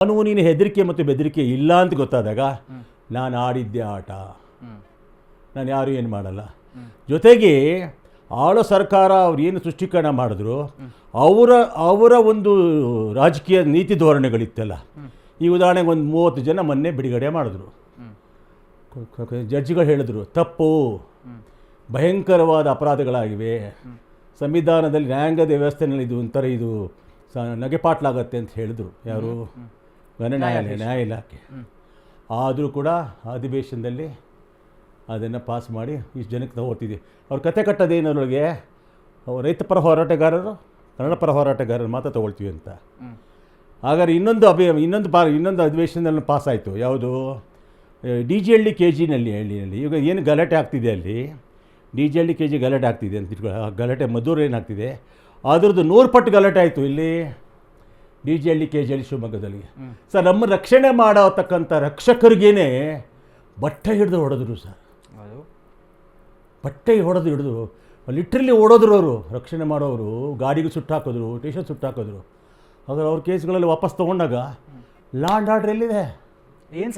ಕಾನೂನಿನ ಹೆದರಿಕೆ ಮತ್ತು ಬೆದರಿಕೆ ಇಲ್ಲ ಅಂತ ಗೊತ್ತಾದಾಗ ನಾನು ಆಡಿದ್ದೆ ಆಟ, ನಾನು ಯಾರು ಏನು ಮಾಡಲ್ಲ. ಜೊತೆಗೆ ಆಳೋ ಸರ್ಕಾರ ಅವ್ರು ಏನು ಸೃಷ್ಟೀಕರಣ ಮಾಡಿದ್ರು ಅವರ ಒಂದು ರಾಜಕೀಯ ನೀತಿ ಧೋರಣೆಗಳಿತ್ತಲ್ಲ. ಈ ಉದಾಹರಣೆಗೆ ಒಂದು 30 ಜನ ಮೊನ್ನೆ ಬಿಡುಗಡೆ ಮಾಡಿದ್ರು. ಜಡ್ಜಿಗಳು ಹೇಳಿದ್ರು ತಪ್ಪು, ಭಯಂಕರವಾದ ಅಪರಾಧಗಳಾಗಿವೆ, ಸಂವಿಧಾನದಲ್ಲಿ ನ್ಯಾಯಾಂಗ ವ್ಯವಸ್ಥೆನಲ್ಲಿ ಇದು ಒಂಥರ ಇದು ನಗೆಪಾಟ್ಲಾಗತ್ತೆ ಅಂತ ಹೇಳಿದ್ರು. ಯಾರು? ನ್ಯಾಯ ಇಲಾಖೆ. ಆದರೂ ಕೂಡ ಅಧಿವೇಶನದಲ್ಲಿ ಅದನ್ನು ಪಾಸ್ ಮಾಡಿ ಇಷ್ಟು ಜನಕ್ಕೆ ತಗೋತಿದ್ವಿ. ಅವ್ರ ಕತೆ ಕಟ್ಟೋದೇನೊಳಗೆ ರೈತ ಪರ ಹೋರಾಟಗಾರರು, ಕನ್ನಡ ಪರ ಹೋರಾಟಗಾರರು ಮಾತ್ರ ತೊಗೊಳ್ತೀವಿ ಅಂತ. ಹಾಗಾದ್ರೆ ಇನ್ನೊಂದು ಅಧಿವೇಶನದಲ್ಲಿ ಪಾಸ್ ಆಯಿತು. ಯಾವುದು? DGLD KGನಲ್ಲಿ ಹಳ್ಳಿಯಲ್ಲಿ ಈಗ ಏನು ಗಲಾಟೆ ಆಗ್ತಿದೆ ಅಲ್ಲಿ, DGLD KG ಗಲಾಟೆ ಆಗ್ತಿದೆ ಅಂತ ಇಟ್ಕೊಳ್ಳಿ. ಆ ಗಲಾಟೆ ಮದ್ದೂರು ಏನಾಗ್ತಿದೆ ಅದ್ರದ್ದು 100 ಪಟ್ಟು ಗಲಾಟೆ ಆಯಿತು ಇಲ್ಲಿ DGLD KGಯಲ್ಲಿ ಶಿವಮೊಗ್ಗದಲ್ಲಿ. ಸರ್, ನಮ್ಮ ರಕ್ಷಣೆ ಮಾಡತಕ್ಕಂಥ ರಕ್ಷಕರಿಗೇನೆ ಬಟ್ಟೆ ಹಿಡಿದು ಹೊಡೆದ್ರು ಸರ್. ಬಟ್ಟೆ ಹಿಡಿದು ಲಿಟ್ರಲಿ ಓಡೋದ್ರು. ಅವರು ರಕ್ಷಣೆ ಮಾಡೋರು ಗಾಡಿಗೆ ಸುಟ್ಟಾಕಿದ್ರು, ಸ್ಟೇಷನ್ ಸುಟ್ಟಾಕಿದ್ರು. ಹಾಗಾದ್ರೆ ಅವ್ರ ಕೇಸ್ಗಳಲ್ಲಿ ವಾಪಸ್ ತೊಗೊಂಡಾಗ ಲಾ ಆ್ಯಂಡ್ ಆರ್ಡ್ರ್ ಎಲ್ಲಿದೆ? ಏನು